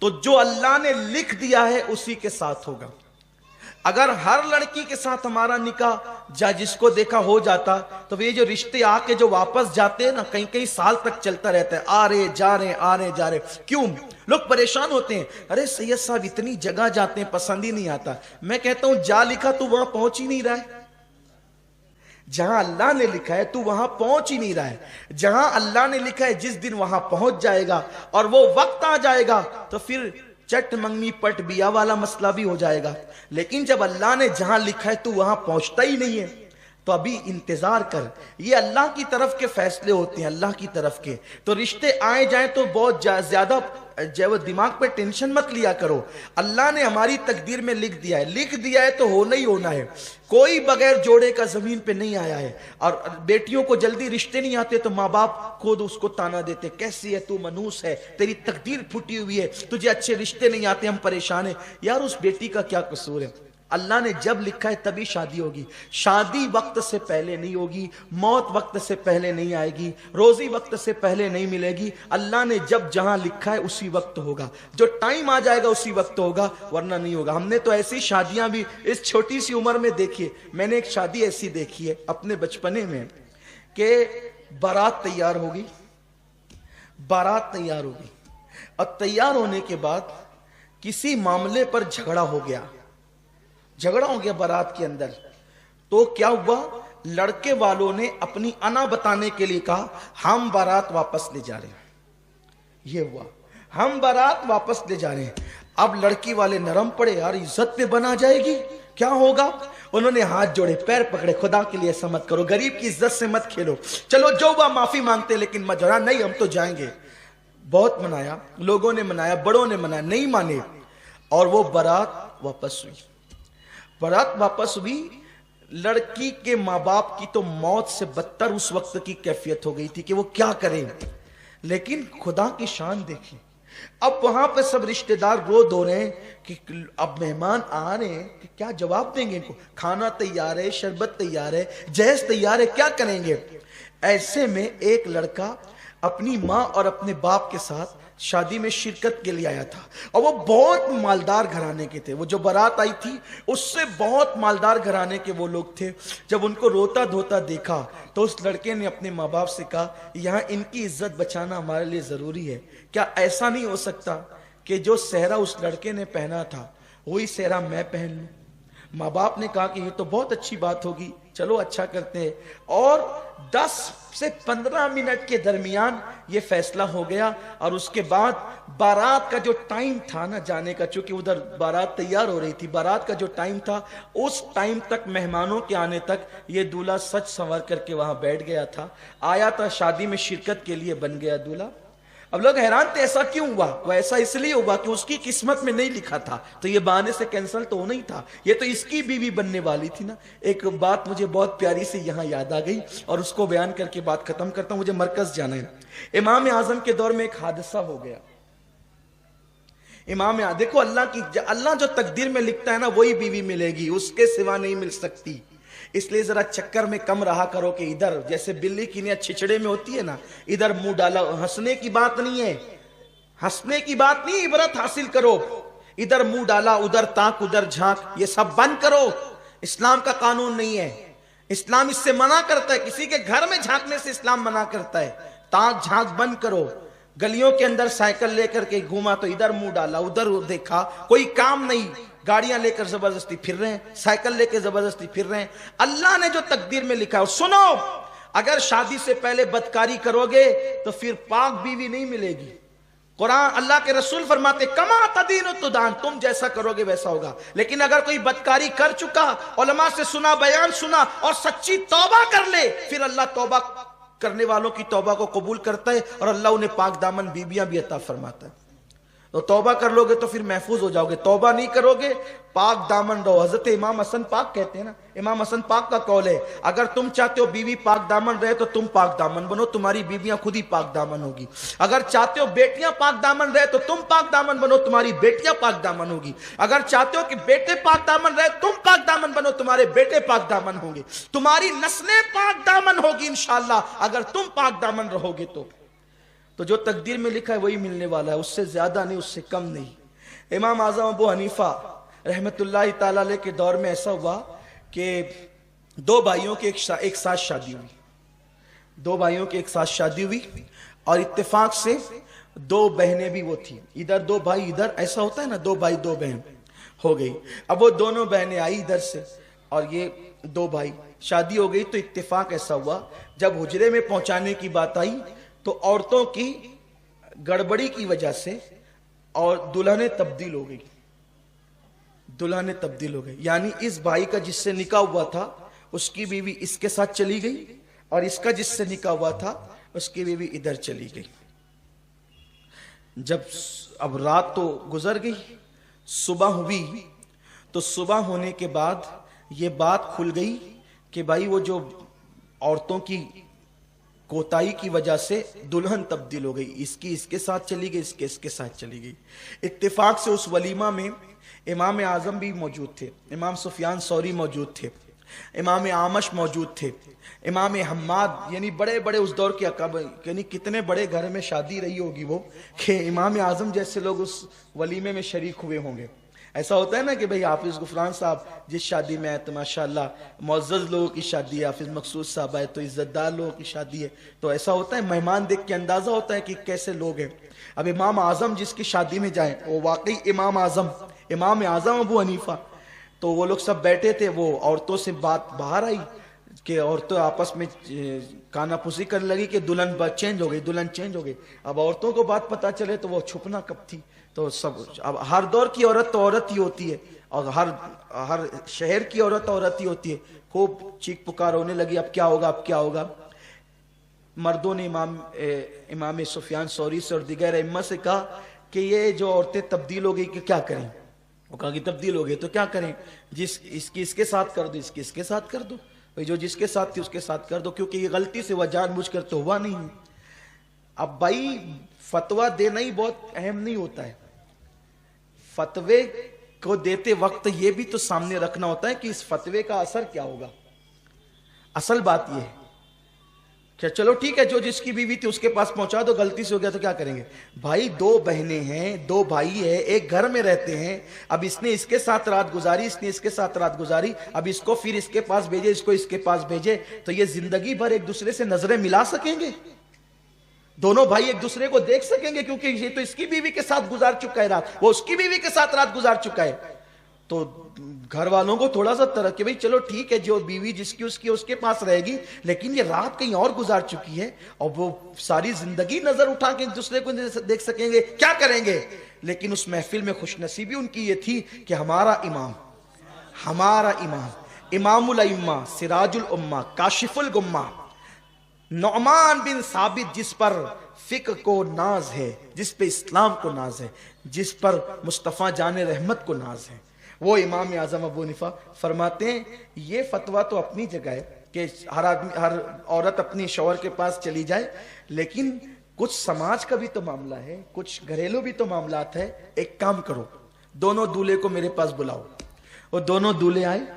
तो जो अल्लाह ने लिख दिया है उसी के साथ होगा। अगर हर लड़की के साथ हमारा निकाह जा जिसको देखा हो जाता, तो ये जो रिश्ते आके जो वापस जाते हैं ना, कई कई साल तक चलता रहता है, आ रहे जा रहे, आ रहे जा रहे। क्यों? लोग परेशान होते हैं, अरे सैयद साहब इतनी जगह जाते हैं, पसंद ही नहीं आता। मैं कहता हूं जा लिखा तू वहां पहुंच ही नहीं रहा है। जहां अल्लाह ने लिखा है तू वहां पहुंच ही नहीं रहा है। जहां अल्लाह ने लिखा है जिस दिन वहां पहुंच जाएगा और वो वक्त आ जाएगा, तो फिर चट मंगनी पट बिया वाला मसला भी हो जाएगा। लेकिन जब अल्लाह ने जहां लिखा है तू वहां पहुंचता ही नहीं है, तो अभी इंतजार कर। ये अल्लाह की तरफ के फैसले होते हैं, अल्लाह की तरफ के। तो रिश्ते आए जाएं तो बहुत ज्यादा जो वो दिमाग पे टेंशन मत लिया करो। अल्लाह ने हमारी तकदीर में लिख दिया है, लिख दिया है तो होना ही होना है। कोई बगैर जोड़े का जमीन पे नहीं आया है। और बेटियों को जल्दी रिश्ते नहीं आते तो माँ बाप खुद उसको ताना देते, कैसी है तू, मनूस है, तेरी तकदीर फूटी हुई है, तुझे अच्छे रिश्ते नहीं आते, हम परेशान है। यार उस बेटी का क्या कसूर है? अल्लाह ने जब लिखा है तभी शादी होगी। शादी वक्त से पहले नहीं होगी, मौत वक्त से पहले नहीं आएगी, रोजी वक्त से पहले नहीं मिलेगी। अल्लाह ने जब जहां लिखा है उसी वक्त होगा, जो टाइम आ जाएगा उसी वक्त होगा, वरना नहीं होगा। हमने तो ऐसी शादियां भी इस छोटी सी उम्र में देखी है। मैंने एक शादी ऐसी देखी है अपने बचपने में कि बारात तैयार होगी, बारात तैयार होगी और तैयार होने के बाद किसी मामले पर झगड़ा हो गया, झगड़ा हो गया बारात के अंदर। तो क्या हुआ, लड़के वालों ने अपनी अना बताने के लिए कहा हम बारात वापस ले जा रहे हैं। ये हुआ, हम बारात वापस ले जा रहे हैं। अब लड़की वाले नरम पड़े, यार इज्जत पे बना जाएगी, क्या होगा। उन्होंने हाथ जोड़े, पैर पकड़े, खुदा के लिए ऐसा मत करो, गरीब की इज्जत से मत खेलो, चलो जो हुआ माफी मांगते लेकिन मत जोड़ा। नहीं हम तो जाएंगे। बहुत मनाया, लोगों ने मनाया, बड़ों ने मनाया, नहीं माने और वो बारात वापस हुई। बारात वापस हुई। लड़की के माँ बाप की तो मौत से बदतर उस वक्त की कैफियत हो गई थी कि वो क्या करें। लेकिन खुदा की शान देखी, अब वहां पे सब रिश्तेदार रो धो रहे हैं कि अब मेहमान आ रहे हैं कि क्या जवाब देंगे इनको। खाना तैयार है, शरबत तैयार है, जहेज तैयार है, क्या करेंगे। ऐसे में एक लड़का अपनी माँ और अपने बाप के साथ शादी में शिरकत के लिए आया था और वो बहुत मालदार घराने के थे। वो जो बारात आई थी उससे बहुत मालदार घराने के वो लोग थे। जब उनको रोता धोता देखा तो उस लड़के ने अपने माँ बाप से कहा यहाँ इनकी इज्जत बचाना हमारे लिए जरूरी है। क्या ऐसा नहीं हो सकता कि जो सेहरा उस लड़के ने पहना था वही सेहरा मैं पहन लूं। माँ बाप ने कहा कि ये तो बहुत अच्छी बात होगी, चलो अच्छा करते हैं। और 10 से 15 मिनट के दरमियान ये फैसला हो गया। और उसके बाद बारात का जो टाइम था ना जाने का, चूंकि उधर बारात तैयार हो रही थी, बारात का जो टाइम था उस टाइम तक, मेहमानों के आने तक ये दूल्हा सच संवर करके वहां बैठ गया था, आया था शादी में शिरकत के लिए, बन गया दूल्हा। अब लोग हैरान थे ऐसा क्यों हुआ। वो ऐसा इसलिए हुआ कि उसकी किस्मत में नहीं लिखा था, तो ये बहाने से कैंसिल तो होना ही था, ये तो इसकी बीवी बनने वाली थी ना। एक बात मुझे बहुत प्यारी से यहाँ याद आ गई और उसको बयान करके बात खत्म करता हूं। मुझे मरकज जाना है। इमाम आजम के दौर में एक हादसा हो गया। देखो अल्लाह जो तकदीर में लिखता है ना वही बीवी मिलेगी, उसके सिवा नहीं मिल सकती। इसलिए जरा चक्कर में कम रहा करो कि इधर जैसे बिल्ली की नियत छिछड़े में होती है ना, इधर मुंह डाला। हंसने की बात नहीं है, हंसने की बात नहीं, इबरत हासिल करो। इधर मुंह डाला, उधर ताक, उधर झांक, ये सब बंद करो। इस्लाम का कानून नहीं है, इस्लाम इससे मना करता है। किसी के घर में झांकने से इस्लाम मना करता है। ताक झांक बंद करो। गलियों के अंदर साइकिल लेकर के घूमा तो इधर मुंह डाला, उधर देखा, कोई काम नहीं। गाड़ियां लेकर जबरदस्ती फिर रहे हैं, साइकिल लेकर जबरदस्ती फिर रहे हैं। अल्लाह ने जो तकदीर में लिखा है। सुनो, अगर शादी से पहले बदकारी करोगे तो फिर पाक बीवी नहीं मिलेगी। कुरान, अल्लाह के रसूल फरमाते कमा तदीन तुदान, तुम जैसा करोगे वैसा होगा। लेकिन अगर कोई बदकारी कर चुका, उलमा से सुना, बयान सुना और सच्ची तौबा कर ले, फिर अल्लाह तौबा करने वालों की तौबा को कबूल करता है और अल्लाह उन्हें पाक दामन बीबियां भी अता फरमाता है। तो तौबा कर लोगे तो फिर महफूज हो जाओगे, तौबा नहीं करोगे पाक दामन रहो। हजरत इमाम हसन पाक कहते हैं ना, इमाम हसन पाक का कौल है, अगर तुम चाहते हो बीवी पाक दामन रहे तो तुम पाक दामन बनो, तुम्हारी बीवियां खुद ही पाक दामन होगी। अगर चाहते हो बेटियां पाक दामन रहे तो तुम पाक दामन बनो, तुम्हारी बेटियां पाक दामन होगी। अगर चाहते हो कि बेटे पाक दामन रहे, तुम पाक दामन बनो, तुम्हारे बेटे पाक दामन होंगे। तुम्हारी नस्लें पाक दामन होगी इंशाअल्लाह अगर तुम पाक दामन रहोगे तो। तो जो तकदीर में लिखा है वही मिलने वाला है, उससे ज्यादा नहीं, उससे कम नहीं। इमाम आजम अबू हनीफा रहमतुल्लाह ताला अलैह के दौर में ऐसा हुआ कि दो भाइयों की एक साथ शादी हुई, दो भाइयों की एक साथ शादी हुई, और इत्तेफाक से दो बहनें भी वो थी, इधर दो भाई इधर, ऐसा होता है ना, दो भाई दो बहन हो गई। अब वो दोनों बहनें आई इधर से और ये दो भाई, शादी हो गई। तो इत्तेफाक ऐसा हुआ जब हुजरे में पहुंचाने की बात आई तो औरतों की गड़बड़ी की वजह से और दुल्हनें तब्दील हो गई, दुल्हनें तब्दील हो गई। यानी इस भाई का जिससे निकाह हुआ था उसकी बीवी इसके साथ चली गई, और इसका जिससे निकाह हुआ था उसकी बीवी इधर चली गई। जब अब रात तो गुजर गई, सुबह हुई, तो सुबह होने के बाद ये बात खुल गई कि भाई वो जो औरतों की कोताही की वजह से दुल्हन तब्दील हो गई, इसकी इसके साथ चली गई, इसके इसके साथ चली गई। इत्तेफाक से उस वलीमा में इमाम आजम भी मौजूद थे, इमाम सुफियान सौरी मौजूद थे, इमाम आमश मौजूद थे, इमाम हम्माद, यानी बड़े बड़े उस दौर के अकाब, यानी कितने बड़े घर में शादी रही होगी वो कि इमाम आजम जैसे लोग उस वलीमे में शरीक हुए होंगे। ऐसा होता है ना कि भाई हाफिज गुफरान साहब जिस शादी में आए तो माशाल्लाह मुअज़्ज़ज़ लोगों की शादी है, हाफिज मकसूद साहब आए तो इज्जतदार लोगों की शादी है, तो ऐसा होता है, मेहमान देख के अंदाजा होता है कि कैसे लोग हैं। अब इमाम आजम जिसकी शादी में जाए वो वाकई इमाम आजम अबू हनीफा, तो वो लोग सब बैठे थे, वो औरतों से बात बाहर आई कि औरतें आपस में कानाफूसी करने लगी कि दुल्हन चेंज हो गई, दुल्हन चेंज हो गई। अब औरतों को बात पता चले तो वो छुपना कब थी, तो सब, अब हर दौर की औरत तो औरत ही होती है, और हर शहर की औरत ही होती है। खूब चीख पुकार होने लगी, अब क्या होगा, अब क्या होगा। मर्दों ने इमाम सुफियान सौरी से और दिगर इम्मा से कहा कि ये जो औरतें तब्दील हो गई कि क्या करें। वो कहा कि तब्दील हो गई तो क्या करें, इसकी इसके साथ कर दो, इसकी इसके साथ कर दो, भाई जो जिसके साथ थी उसके साथ कर दो, क्योंकि ये गलती से वह जानबूझकर तो हुआ नहीं है। अब भाई फतवा देना ही बहुत अहम नहीं होता है, फतवे को देते वक्त ये भी तो सामने रखना होता है कि इस फतवे का असर क्या होगा। असल बात यह है क्या, चलो ठीक है, जो जिसकी बीवी थी उसके पास पहुंचा दो, गलती से हो गया तो क्या करेंगे। भाई दो बहनें हैं, दो भाई है, एक घर में रहते हैं, अब इसने इसके साथ रात गुजारी, इसने इसके साथ रात गुजारी, अब इसको फिर इसके पास भेजे, इसको इसके पास भेजे, तो ये जिंदगी भर एक दूसरे से नजरें मिला सकेंगे, दोनों भाई एक दूसरे को देख सकेंगे, क्योंकि ये तो इसकी बीवी के साथ गुजार चुका है रात, वो उसकी बीवी के साथ रात गुजार चुका है। तो घर वालों को थोड़ा सा तरह कि भाई चलो ठीक है, जो बीवी जिसकी उसकी उसके पास रहेगी, लेकिन ये रात कहीं और गुजार चुकी है, और वो सारी जिंदगी नजर उठा के एक दूसरे को देख सकेंगे, क्या करेंगे। लेकिन उस महफिल में खुशनसीबी उनकी ये थी कि हमारा इमाम इमामुल अइम्मा सिराजुल उम्मा काशिफुल गुम्मा नौमान बिन साबित, जिस पर फिक्र को नाज है, जिस पे इस्लाम को नाज है, जिस पर मुस्तफ़ा जाने रहमत को नाज है, वो इमाम आजम अबू हनीफा फरमाते हैं ये फतवा तो अपनी जगह है कि हर औरत अपनी शौहर के पास चली जाए, लेकिन कुछ समाज का भी तो मामला है, कुछ घरेलू भी तो मामलात है। एक काम करो, दोनों दूल्हे को मेरे पास बुलाओ। वो दोनों दूल्हे आए,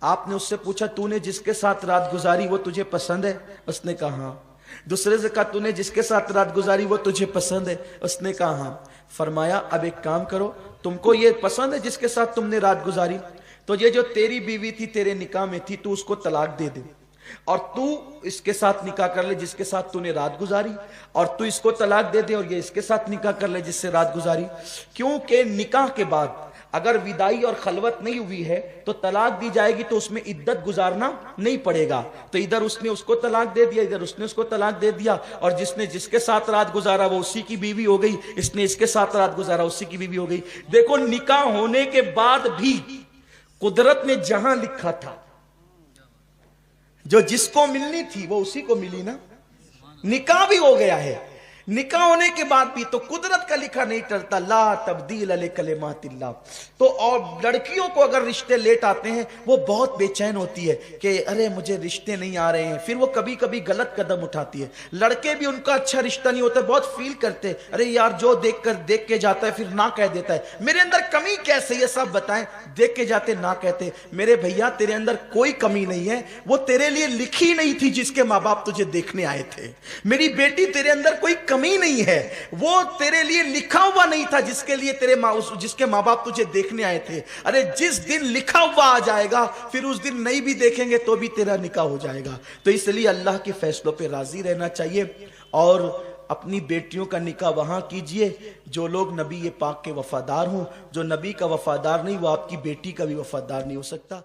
आपने उससे पूछा तूने जिसके साथ रात गुजारी वो तुझे पसंद है, उसने कहा हाँ। दूसरे से कहा तूने जिसके साथ रात गुजारी वो तुझे पसंद है, उसने कहा हाँ। फरमाया अब एक काम करो, तुमको ये पसंद है जिसके साथ तुमने रात गुजारी, तो ये जो तेरी बीवी थी तेरे निकाह में थी, तू उसको तलाक दे दे, और तू इसके साथ निकाह कर ले जिसके साथ तूने रात गुजारी, और तू इसको तलाक दे दे और ये इसके साथ निकाह कर ले जिससे रात गुजारी। क्योंकि निकाह के बाद अगर विदाई और खलवत नहीं हुई है तो तलाक दी जाएगी, तो उसमें इद्दत गुजारना नहीं पड़ेगा। तो इधर उसने उसको तलाक दे दिया, इधर उसने उसको तलाक दे दिया, और जिसने जिसके साथ रात गुजारा वो उसी की बीवी हो गई, इसने इसके साथ रात गुजारा उसी की बीवी हो गई। देखो निकाह होने के बाद भी कुदरत ने जहां लिखा था, जो जिसको मिलनी थी वो उसी को मिली ना। निकाह भी हो गया है, निकाह होने के बाद भी तो कुदरत का लिखा नहीं टलता, ला तब्दील अले कलिमातिल्लाह। तो और लड़कियों को अगर रिश्ते लेट आते हैं वो बहुत बेचैन होती है कि अरे मुझे रिश्ते नहीं आ रहे हैं, फिर वो कभी कभी गलत कदम उठाती है। लड़के भी उनका अच्छा रिश्ता नहीं होता, बहुत फील करते अरे यार जो देख के जाता है फिर ना कह देता है, मेरे अंदर कमी कैसे ये सब बताएं, देख के जाते ना कहते। मेरे भैया तेरे अंदर कोई कमी नहीं है, वो तेरे लिए लिखी नहीं थी जिसके माँ बाप तुझे देखने आए थे। मेरी बेटी तेरे अंदर कोई कमी नहीं है, वो तेरे लिए लिखा हुआ नहीं था जिसके लिए जिसके माँ बाप तुझे देखने आए थे। अरे जिस दिन लिखा हुआ आ जाएगा फिर उस दिन नहीं भी देखेंगे तो भी तेरा निकाह हो जाएगा। तो इसलिए अल्लाह के फैसलों पे राजी रहना चाहिए और अपनी बेटियों का निकाह वहां कीजिए जो लोग नबी पाक के वफादार हों। जो नबी का वफादार नहीं वो आपकी बेटी का भी वफादार नहीं हो सकता।